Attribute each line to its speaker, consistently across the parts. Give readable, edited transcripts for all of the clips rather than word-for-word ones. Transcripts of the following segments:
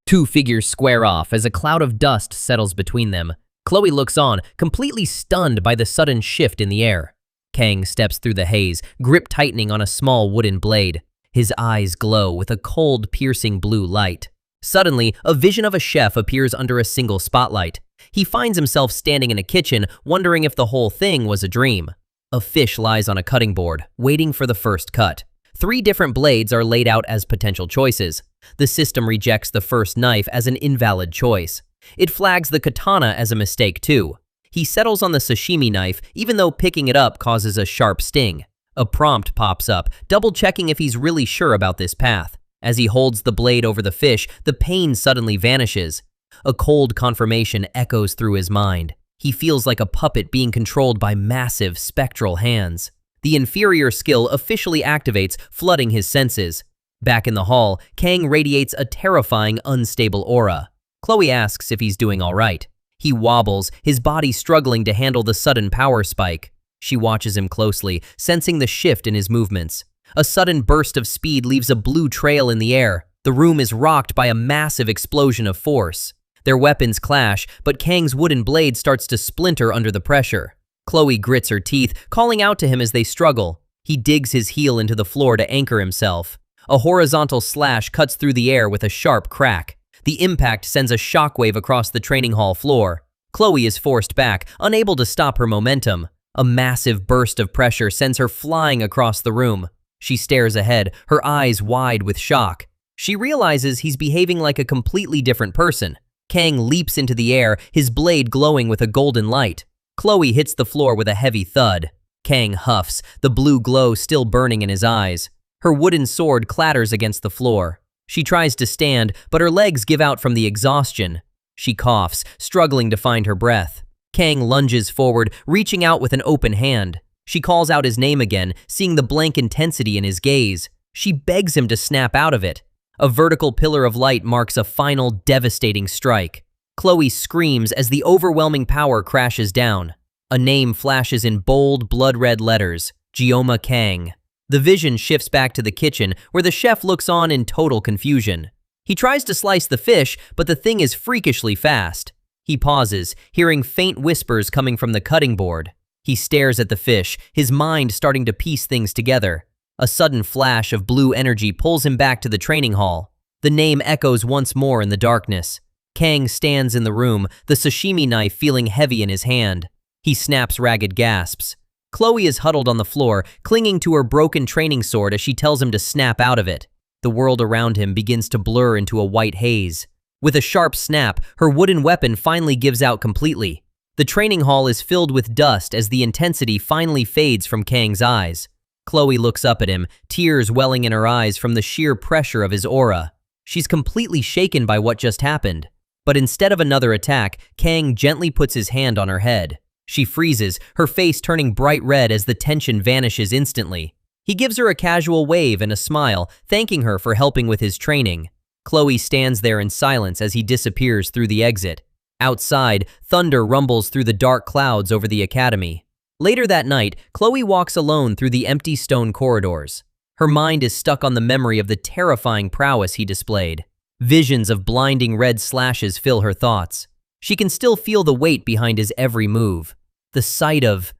Speaker 1: Two figures square off as a cloud of dust settles between them. Chloe looks on, completely stunned by the sudden shift in the air. Kang steps through the haze, grip tightening on a small wooden blade. His eyes glow with a cold, piercing blue light. Suddenly, a vision of a chef appears under a single spotlight. He finds himself standing in a kitchen, wondering if the whole thing was a dream. A fish lies on a cutting board, waiting for the first cut. 3 different blades are laid out as potential choices. The system rejects the first knife as an invalid choice. It flags the katana as a mistake too. He settles on the sashimi knife, even though picking it up causes a sharp sting. A prompt pops up, double-checking if he's really sure about this path. As he holds the blade over the fish, the pain suddenly vanishes. A cold confirmation echoes through his mind. He feels like a puppet being controlled by massive, spectral hands. The inferior skill officially activates, flooding his senses. Back in the hall, Kang radiates a terrifying, unstable aura. Chloe asks if he's doing all right. He wobbles, his body struggling to handle the sudden power spike. She watches him closely, sensing the shift in his movements. A sudden burst of speed leaves a blue trail in the air. The room is rocked by a massive explosion of force. Their weapons clash, but Kang's wooden blade starts to splinter under the pressure. Chloe grits her teeth, calling out to him as they struggle. He digs his heel into the floor to anchor himself. A horizontal slash cuts through the air with a sharp crack. The impact sends a shockwave across the training hall floor. Chloe is forced back, unable to stop her momentum. A massive burst of pressure sends her flying across the room. She stares ahead, her eyes wide with shock. She realizes he's behaving like a completely different person. Kang leaps into the air, his blade glowing with a golden light. Chloe hits the floor with a heavy thud. Kang huffs, the blue glow still burning in his eyes. Her wooden sword clatters against the floor. She tries to stand, but her legs give out from the exhaustion. She coughs, struggling to find her breath. Kang lunges forward, reaching out with an open hand. She calls out his name again, seeing the blank intensity in his gaze. She begs him to snap out of it. A vertical pillar of light marks a final, devastating strike. Chloe screams as the overwhelming power crashes down. A name flashes in bold, blood-red letters, Geomma Kang. The vision shifts back to the kitchen, where the chef looks on in total confusion. He tries to slice the fish, but the thing is freakishly fast. He pauses, hearing faint whispers coming from the cutting board. He stares at the fish, his mind starting to piece things together. A sudden flash of blue energy pulls him back to the training hall. The name echoes once more in the darkness. Kang stands in the room, the sashimi knife feeling heavy in his hand. He snaps ragged gasps. Chloe is huddled on the floor, clinging to her broken training sword as she tells him to snap out of it. The world around him begins to blur into a white haze. With a sharp snap, her wooden weapon finally gives out completely. The training hall is filled with dust as the intensity finally fades from Kang's eyes. Chloe looks up at him, tears welling in her eyes from the sheer pressure of his aura. She's completely shaken by what just happened. But instead of another attack, Kang gently puts his hand on her head. She freezes, her face turning bright red as the tension vanishes instantly. He gives her a casual wave and a smile, thanking her for helping with his training. Chloe stands there in silence as he disappears through the exit. Outside, thunder rumbles through the dark clouds over the academy. Later that night, Chloe walks alone through the empty stone corridors. Her mind is stuck on the memory of the terrifying prowess he displayed. Visions of blinding red slashes fill her thoughts. She can still feel the weight behind his every move. The sight of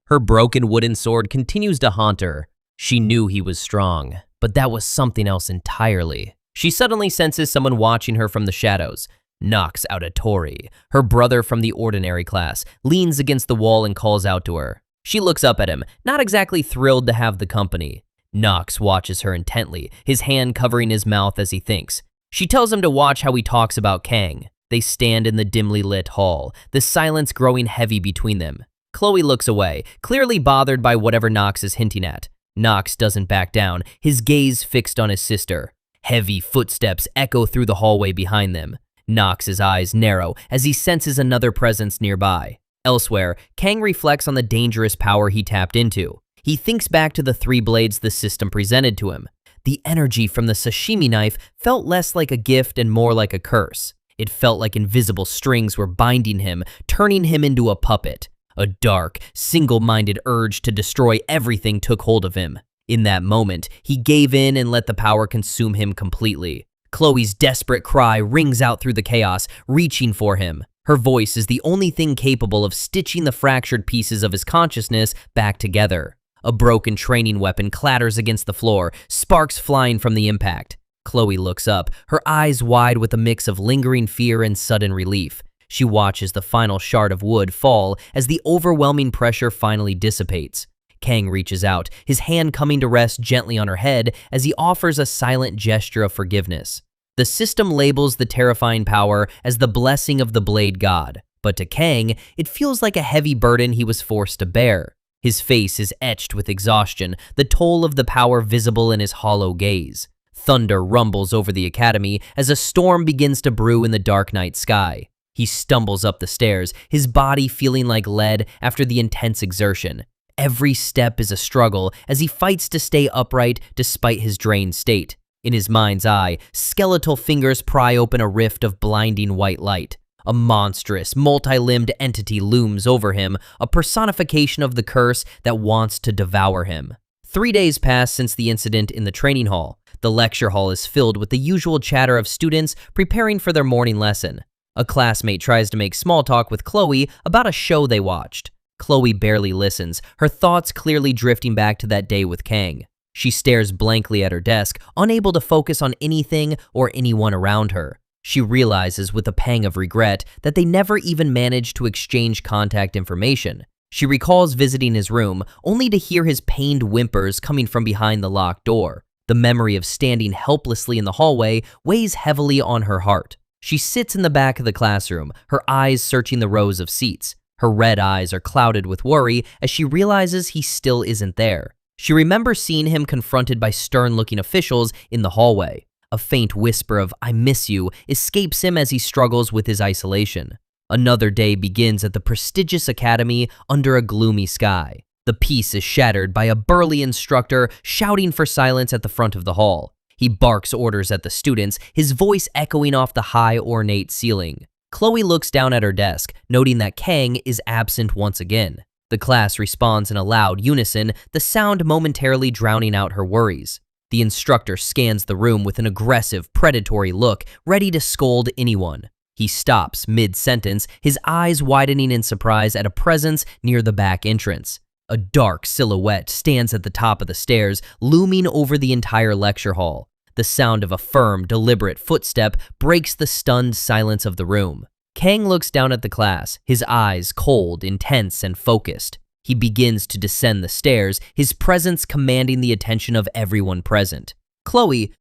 Speaker 1: her broken wooden sword continues to haunt her. She knew he was strong, but that was something else entirely. She suddenly senses someone watching her from the shadows. Nox Auditore, her brother from the ordinary class, leans against the wall and calls out to her. She looks up at him, not exactly thrilled to have the company. Nox watches her intently, his hand covering his mouth as he thinks. She tells him to watch how he talks about Kang. They stand in the dimly lit hall, the silence growing heavy between them. Chloe looks away, clearly bothered by whatever Nox is hinting at. Nox doesn't back down, his gaze fixed on his sister. Heavy footsteps echo through the hallway behind them. Nox's eyes narrow as he senses another presence nearby. Elsewhere, Kang reflects on the dangerous power he tapped into. He thinks back to the 3 blades the system presented to him. The energy from the sashimi knife felt less like a gift and more like a curse. It felt like invisible strings were binding him, turning him into a puppet. A dark, single-minded urge to destroy everything took hold of him. In that moment, he gave in and let the power consume him completely. Chloe's desperate cry rings out through the chaos, reaching for him. Her voice is the only thing capable of stitching the fractured pieces of his consciousness back together. A broken training weapon clatters against the floor, sparks flying from the impact. Chloe looks up, her eyes wide with a mix of lingering fear and sudden relief. She watches the final shard of wood fall as the overwhelming pressure finally dissipates. Kang reaches out, his hand coming to rest gently on her head as he offers a silent gesture of forgiveness. The system labels the terrifying power as the blessing of the Blade God, but to Kang, it feels like a heavy burden he was forced to bear. His face is etched with exhaustion, the toll of the power visible in his hollow gaze. Thunder rumbles over the academy as a storm begins to brew in the dark night sky. He stumbles up the stairs, his body feeling like lead after the intense exertion. Every step is a struggle as he fights to stay upright despite his drained state. In his mind's eye, skeletal fingers pry open a rift of blinding white light. A monstrous, multi-limbed entity looms over him, a personification of the curse that wants to devour him. 3 days pass since the incident in the training hall. The lecture hall is filled with the usual chatter of students preparing for their morning lesson. A classmate tries to make small talk with Chloe about a show they watched. Chloe barely listens, her thoughts clearly drifting back to that day with Kang. She stares blankly at her desk, unable to focus on anything or anyone around her. She realizes with a pang of regret that they never even managed to exchange contact information. She recalls visiting his room, only to hear his pained whimpers coming from behind the locked door. The memory of standing helplessly in the hallway weighs heavily on her heart. She sits in the back of the classroom, her eyes searching the rows of seats. Her red eyes are clouded with worry as she realizes he still isn't there. She remembers seeing him confronted by stern-looking officials in the hallway. A faint whisper of "I miss you" escapes him as he struggles with his isolation. Another day begins at the prestigious academy under a gloomy sky. The peace is shattered by a burly instructor shouting for silence at the front of the hall. He barks orders at the students, his voice echoing off the high, ornate ceiling. Chloe looks down at her desk, noting that Kang is absent once again. The class responds in a loud unison, the sound momentarily drowning out her worries. The instructor scans the room with an aggressive, predatory look, ready to scold anyone. He stops mid-sentence, his eyes widening in surprise at a presence near the back entrance. A dark silhouette stands at the top of the stairs, looming over the entire lecture hall. The sound of a firm, deliberate footstep breaks the stunned silence of the room. Kang looks down at the class, his eyes cold, intense, and focused. He begins to descend the stairs, his presence commanding the attention of everyone present. Chloe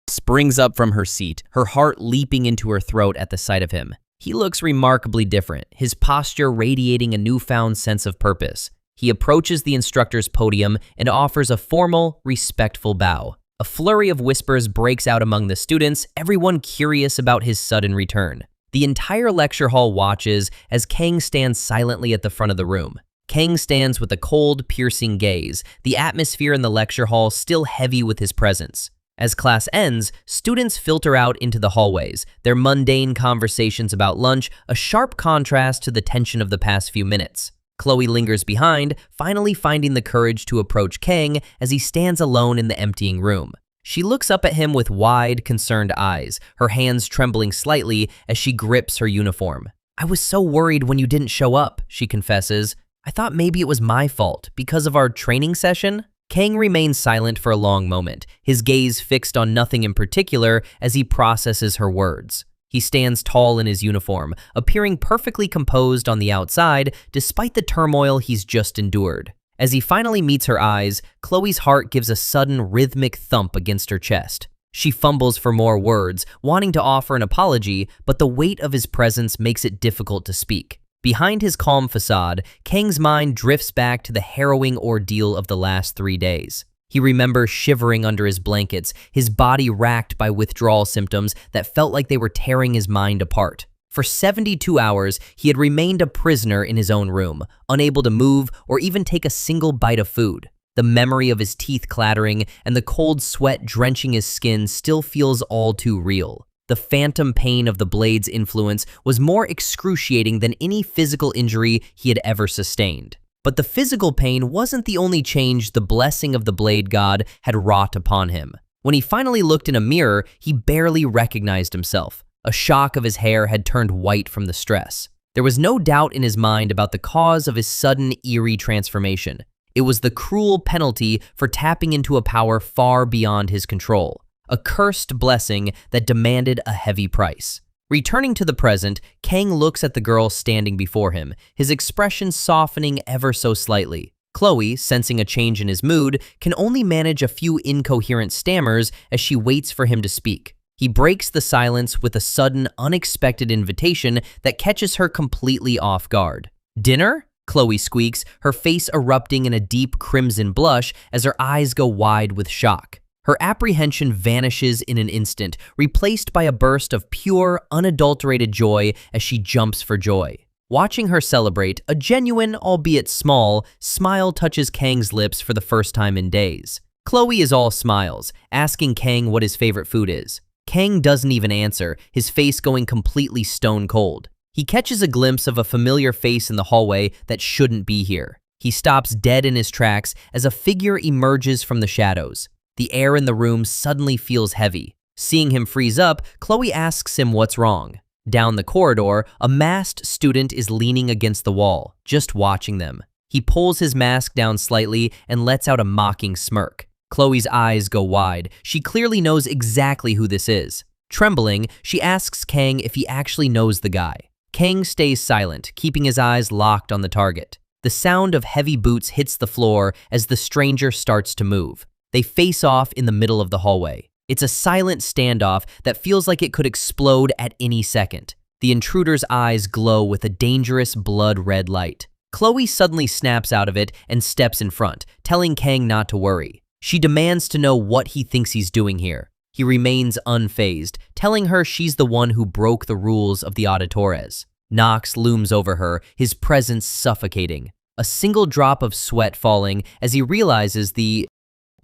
Speaker 1: springs up from her seat, her heart leaping into her throat at the sight of him. He looks remarkably different, his posture radiating a newfound sense of purpose. He approaches the instructor's podium and offers a formal, respectful bow. A flurry of whispers breaks out among the students, everyone curious about his sudden return. The entire lecture hall watches as Kang stands silently at the front of the room. Kang stands with a cold, piercing gaze, the atmosphere in the lecture hall still heavy with his presence. As class ends, students filter out into the hallways, their mundane conversations about lunch a sharp contrast to the tension of the past few minutes. Chloe lingers behind, finally finding the courage to approach Kang as he stands alone in the emptying room. She looks up at him with wide, concerned eyes, her hands trembling slightly as she grips her uniform. "I was so worried when you didn't show up," she confesses. "I thought maybe it was my fault, because of our training session." Kang remains silent for a long moment, his gaze fixed on nothing in particular as he processes her words. He stands tall in his uniform, appearing perfectly composed on the outside despite the turmoil he's just endured. As he finally meets her eyes, Chloe's heart gives a sudden rhythmic thump against her chest. She fumbles for more words, wanting to offer an apology, but the weight of his presence makes it difficult to speak. Behind his calm facade, Kang's mind drifts back to the harrowing ordeal of the last 3 days. He remembers shivering under his blankets, his body racked by withdrawal symptoms that felt like they were tearing his mind apart. For 72 hours, he had remained a prisoner in his own room, unable to move or even take a single bite of food. The memory of his teeth clattering and the cold sweat drenching his skin still feels all too real. The phantom pain of the blade's influence was more excruciating than any physical injury he had ever sustained. But the physical pain wasn't the only change the blessing of the Blade God had wrought upon him. When he finally looked in a mirror, he barely recognized himself. A shock of his hair had turned white from the stress. There was no doubt in his mind about the cause of his sudden, eerie transformation. It was the cruel penalty for tapping into a power far beyond his control. A cursed blessing that demanded a heavy price. Returning to the present, Kang looks at the girl standing before him, his expression softening ever so slightly. Chloe, sensing a change in his mood, can only manage a few incoherent stammers as she waits for him to speak. He breaks the silence with a sudden, unexpected invitation that catches her completely off guard. "Dinner?" Chloe squeaks, her face erupting in a deep crimson blush as her eyes go wide with shock. Her apprehension vanishes in an instant, replaced by a burst of pure, unadulterated joy as she jumps for joy. Watching her celebrate, a genuine, albeit small, smile touches Kang's lips for the first time in days. Chloe is all smiles, asking Kang what his favorite food is. Kang doesn't even answer, his face going completely stone cold. He catches a glimpse of a familiar face in the hallway that shouldn't be here. He stops dead in his tracks as a figure emerges from the shadows. The air in the room suddenly feels heavy. Seeing him freeze up, Chloe asks him what's wrong. Down the corridor, a masked student is leaning against the wall, just watching them. He pulls his mask down slightly and lets out a mocking smirk. Chloe's eyes go wide. She clearly knows exactly who this is. Trembling, she asks Kang if he actually knows the guy. Kang stays silent, keeping his eyes locked on the target. The sound of heavy boots hits the floor as the stranger starts to move. They face off in the middle of the hallway. It's a silent standoff that feels like it could explode at any second. The intruder's eyes glow with a dangerous blood-red light. Chloe suddenly snaps out of it and steps in front, telling Kang not to worry. She demands to know what he thinks he's doing here. He remains unfazed, telling her she's the one who broke the rules of the Auditores. Nox looms over her, his presence suffocating. A single drop of sweat falling as he realizes the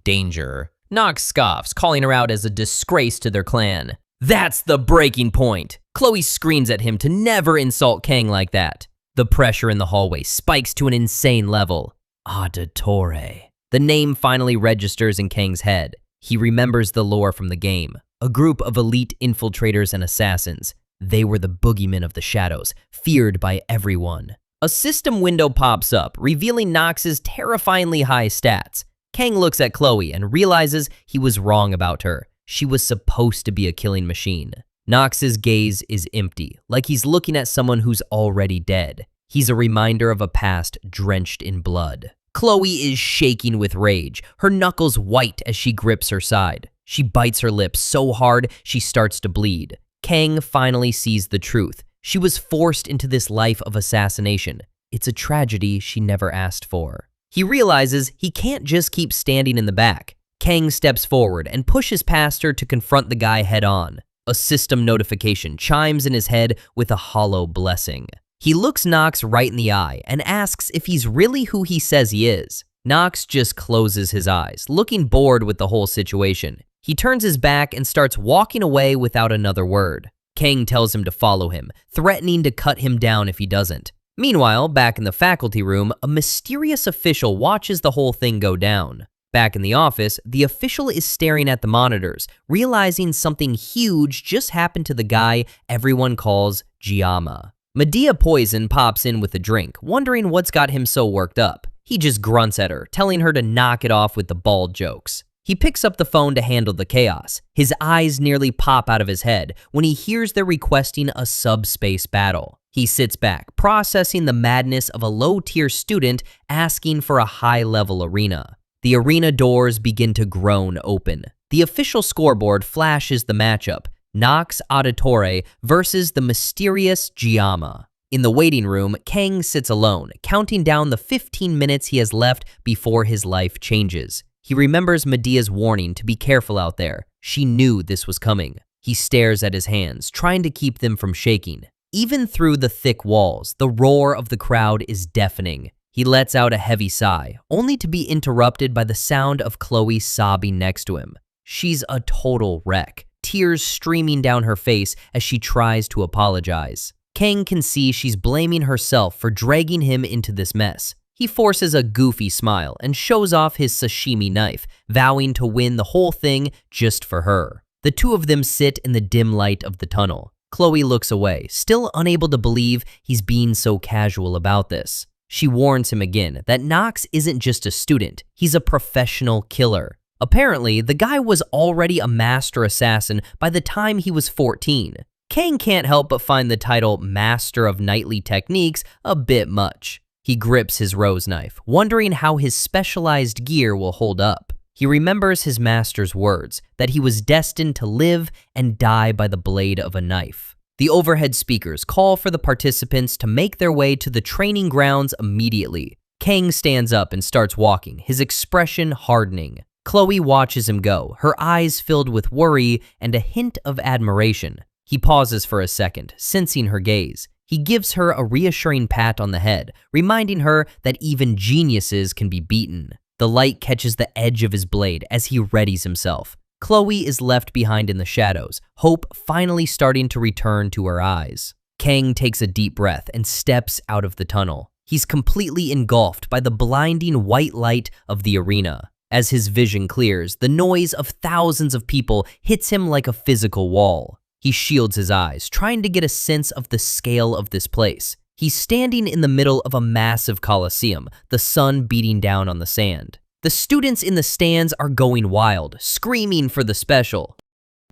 Speaker 1: danger. Nox scoffs, calling her out as a disgrace to their clan. That's the breaking point. Chloe screams at him to never insult Kang like that. The pressure in the hallway spikes to an insane level. Auditore. The name finally registers in Kang's head. He remembers the lore from the game. A group of elite infiltrators and assassins. They were the boogeymen of the shadows, feared by everyone. A system window pops up, revealing Nox's terrifyingly high stats. Kang looks at Chloe and realizes he was wrong about her. She was supposed to be a killing machine. Nox's gaze is empty, like he's looking at someone who's already dead. He's a reminder of a past drenched in blood. Chloe is shaking with rage, her knuckles white as she grips her side. She bites her lips so hard she starts to bleed. Kang finally sees the truth. She was forced into this life of assassination. It's a tragedy she never asked for. He realizes he can't just keep standing in the back. Kang steps forward and pushes past her to confront the guy head-on. A system notification chimes in his head with a hollow blessing. He looks Nox right in the eye and asks if he's really who he says he is. Nox just closes his eyes, looking bored with the whole situation. He turns his back and starts walking away without another word. Kang tells him to follow him, threatening to cut him down if he doesn't. Meanwhile, back in the faculty room, a mysterious official watches the whole thing go down. Back in the office, the official is staring at the monitors, realizing something huge just happened to the guy everyone calls Geomma. Medea Poison pops in with a drink, wondering what's got him so worked up. He just grunts at her, telling her to knock it off with the bald jokes. He picks up the phone to handle the chaos. His eyes nearly pop out of his head when he hears they're requesting a subspace battle. He sits back, processing the madness of a low-tier student asking for a high-level arena. The arena doors begin to groan open. The official scoreboard flashes the matchup, Nox Auditore versus the mysterious Geomma. In the waiting room, Kang sits alone, counting down the 15 minutes he has left before his life changes. He remembers Medea's warning to be careful out there. She knew this was coming. He stares at his hands, trying to keep them from shaking. Even through the thick walls, the roar of the crowd is deafening. He lets out a heavy sigh, only to be interrupted by the sound of Chloe sobbing next to him. She's a total wreck, tears streaming down her face as she tries to apologize. Kang can see she's blaming herself for dragging him into this mess. He forces a goofy smile and shows off his sashimi knife, vowing to win the whole thing just for her. The two of them sit in the dim light of the tunnel. Chloe looks away, still unable to believe he's being so casual about this. She warns him again that Nox isn't just a student, he's a professional killer. Apparently, the guy was already a master assassin by the time he was 14. Kang can't help but find the title Master of Knightly Techniques a bit much. He grips his rose knife, wondering how his specialized gear will hold up. He remembers his master's words, that he was destined to live and die by the blade of a knife. The overhead speakers call for the participants to make their way to the training grounds immediately. Kang stands up and starts walking, his expression hardening. Chloe watches him go, her eyes filled with worry and a hint of admiration. He pauses for a second, sensing her gaze. He gives her a reassuring pat on the head, reminding her that even geniuses can be beaten. The light catches the edge of his blade as he readies himself. Chloe is left behind in the shadows, hope finally starting to return to her eyes. Kang takes a deep breath and steps out of the tunnel. He's completely engulfed by the blinding white light of the arena. As his vision clears, the noise of thousands of people hits him like a physical wall. He shields his eyes, trying to get a sense of the scale of this place. He's standing in the middle of a massive colosseum, the sun beating down on the sand. The students in the stands are going wild, screaming for the special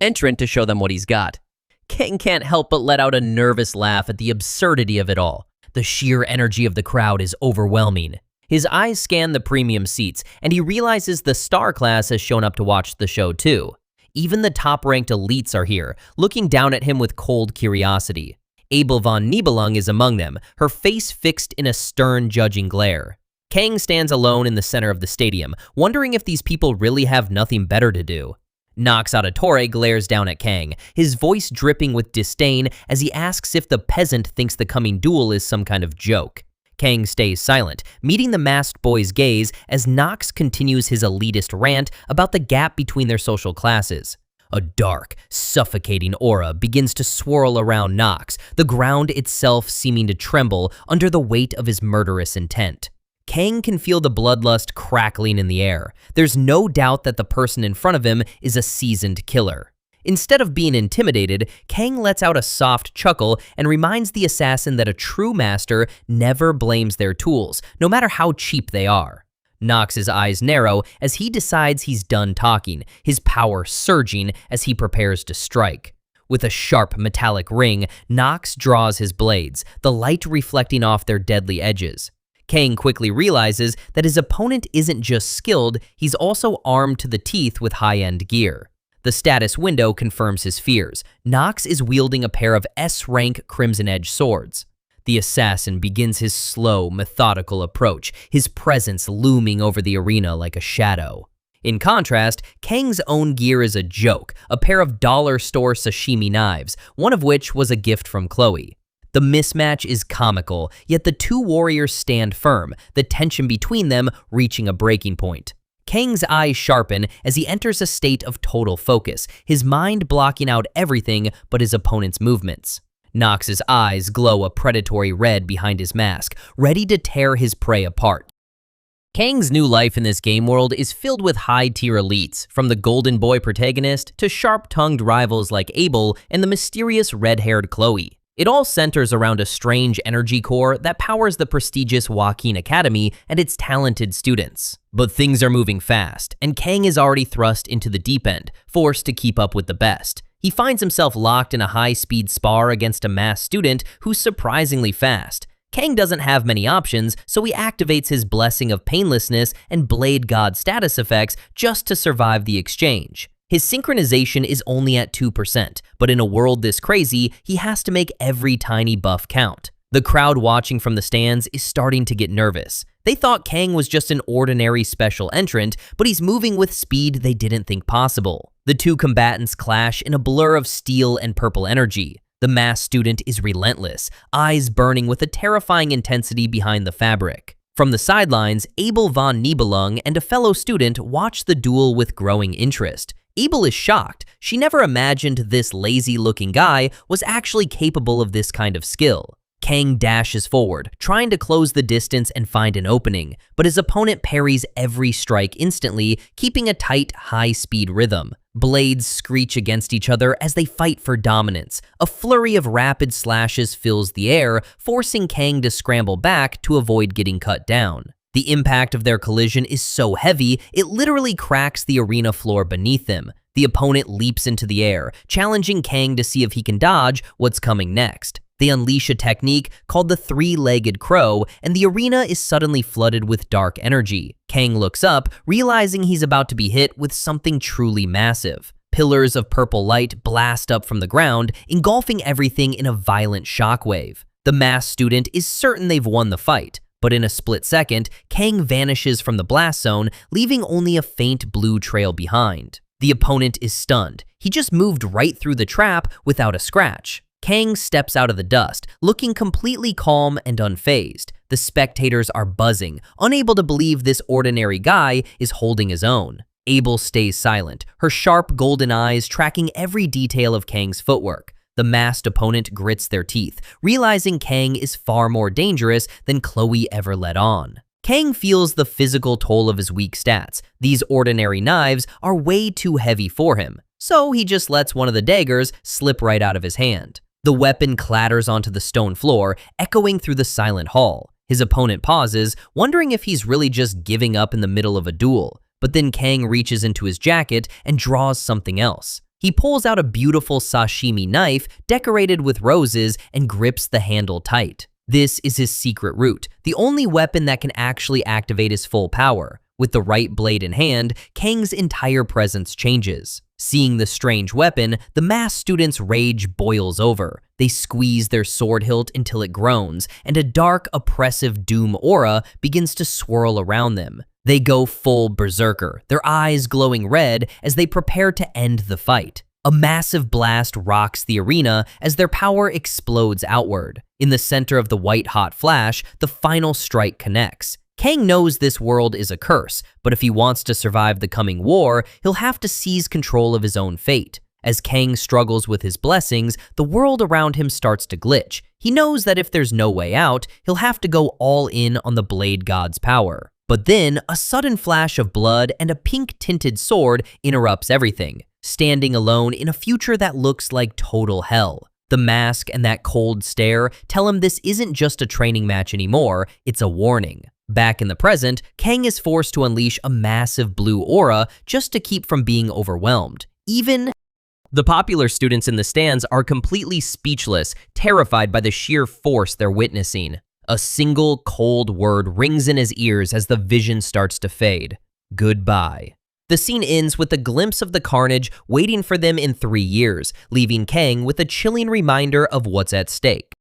Speaker 1: entrant to show them what he's got. Kang can't help but let out a nervous laugh at the absurdity of it all. The sheer energy of the crowd is overwhelming. His eyes scan the premium seats, and he realizes the star class has shown up to watch the show too. Even the top-ranked elites are here, looking down at him with cold curiosity. Abel von Nibelung is among them, her face fixed in a stern, judging glare. Kang stands alone in the center of the stadium, wondering if these people really have nothing better to do. Nox Auditore glares down at Kang, his voice dripping with disdain as he asks if the peasant thinks the coming duel is some kind of joke. Kang stays silent, meeting the masked boy's gaze as Nox continues his elitist rant about the gap between their social classes. A dark, suffocating aura begins to swirl around Nox, the ground itself seeming to tremble under the weight of his murderous intent. Kang can feel the bloodlust crackling in the air. There's no doubt that the person in front of him is a seasoned killer. Instead of being intimidated, Kang lets out a soft chuckle and reminds the assassin that a true master never blames their tools, no matter how cheap they are. Nox's eyes narrow as he decides he's done talking, his power surging as he prepares to strike. With a sharp metallic ring, Nox draws his blades, the light reflecting off their deadly edges. Kang quickly realizes that his opponent isn't just skilled, he's also armed to the teeth with high-end gear. The status window confirms his fears. Nox is wielding a pair of S-rank Crimson Edge swords. The assassin begins his slow, methodical approach, his presence looming over the arena like a shadow. In contrast, Kang's own gear is a joke, a pair of dollar store sashimi knives, one of which was a gift from Chloe. The mismatch is comical, yet the two warriors stand firm, the tension between them reaching a breaking point. Kang's eyes sharpen as he enters a state of total focus, his mind blocking out everything but his opponent's movements. Nox's eyes glow a predatory red behind his mask, ready to tear his prey apart. Kang's new life in this game world is filled with high-tier elites, from the golden boy protagonist to sharp-tongued rivals like Abel and the mysterious red-haired Chloe. It all centers around a strange energy core that powers the prestigious Joaquin Academy and its talented students. But things are moving fast, and Kang is already thrust into the deep end, forced to keep up with the best. He finds himself locked in a high-speed spar against a mass student who's surprisingly fast. Kang doesn't have many options, so he activates his Blessing of Painlessness and Blade God status effects just to survive the exchange. His synchronization is only at 2%, but in a world this crazy, he has to make every tiny buff count. The crowd watching from the stands is starting to get nervous. They thought Kang was just an ordinary special entrant, but he's moving with speed they didn't think possible. The two combatants clash in a blur of steel and purple energy. The mass student is relentless, eyes burning with a terrifying intensity behind the fabric. From the sidelines, Abel von Nibelung and a fellow student watch the duel with growing interest. Abel is shocked. She never imagined this lazy-looking guy was actually capable of this kind of skill. Kang dashes forward, trying to close the distance and find an opening, but his opponent parries every strike instantly, keeping a tight, high-speed rhythm. Blades screech against each other as they fight for dominance. A flurry of rapid slashes fills the air, forcing Kang to scramble back to avoid getting cut down. The impact of their collision is so heavy, it literally cracks the arena floor beneath them. The opponent leaps into the air, challenging Kang to see if he can dodge what's coming next. They unleash a technique called the three-legged crow, and the arena is suddenly flooded with dark energy. Kang looks up, realizing he's about to be hit with something truly massive. Pillars of purple light blast up from the ground, engulfing everything in a violent shockwave. The mass student is certain they've won the fight, but in a split second, Kang vanishes from the blast zone, leaving only a faint blue trail behind. The opponent is stunned. He just moved right through the trap without a scratch. Kang steps out of the dust, looking completely calm and unfazed. The spectators are buzzing, unable to believe this ordinary guy is holding his own. Abel stays silent, her sharp golden eyes tracking every detail of Kang's footwork. The masked opponent grits their teeth, realizing Kang is far more dangerous than Chloe ever let on. Kang feels the physical toll of his weak stats. These ordinary knives are way too heavy for him, so he just lets one of the daggers slip right out of his hand. The weapon clatters onto the stone floor, echoing through the silent hall. His opponent pauses, wondering if he's really just giving up in the middle of a duel. But then Kang reaches into his jacket and draws something else. He pulls out a beautiful sashimi knife decorated with roses and grips the handle tight. This is his secret root, the only weapon that can actually activate his full power. With the right blade in hand, Kang's entire presence changes. Seeing the strange weapon, the mass students' rage boils over. They squeeze their sword hilt until it groans, and a dark, oppressive doom aura begins to swirl around them. They go full berserker, their eyes glowing red as they prepare to end the fight. A massive blast rocks the arena as their power explodes outward. In the center of the white-hot flash, the final strike connects. Kang knows this world is a curse, but if he wants to survive the coming war, he'll have to seize control of his own fate. As Kang struggles with his blessings, the world around him starts to glitch. He knows that if there's no way out, he'll have to go all in on the Blade God's power. But then, a sudden flash of blood and a pink-tinted sword interrupts everything, standing alone in a future that looks like total hell. The mask and that cold stare tell him this isn't just a training match anymore, it's a warning. Back in the present, Kang is forced to unleash a massive blue aura just to keep from being overwhelmed. Even the popular students in the stands are completely speechless, terrified by the sheer force they're witnessing. A single cold word rings in his ears as the vision starts to fade. Goodbye. The scene ends with a glimpse of the carnage waiting for them in 3 years, leaving Kang with a chilling reminder of what's at stake.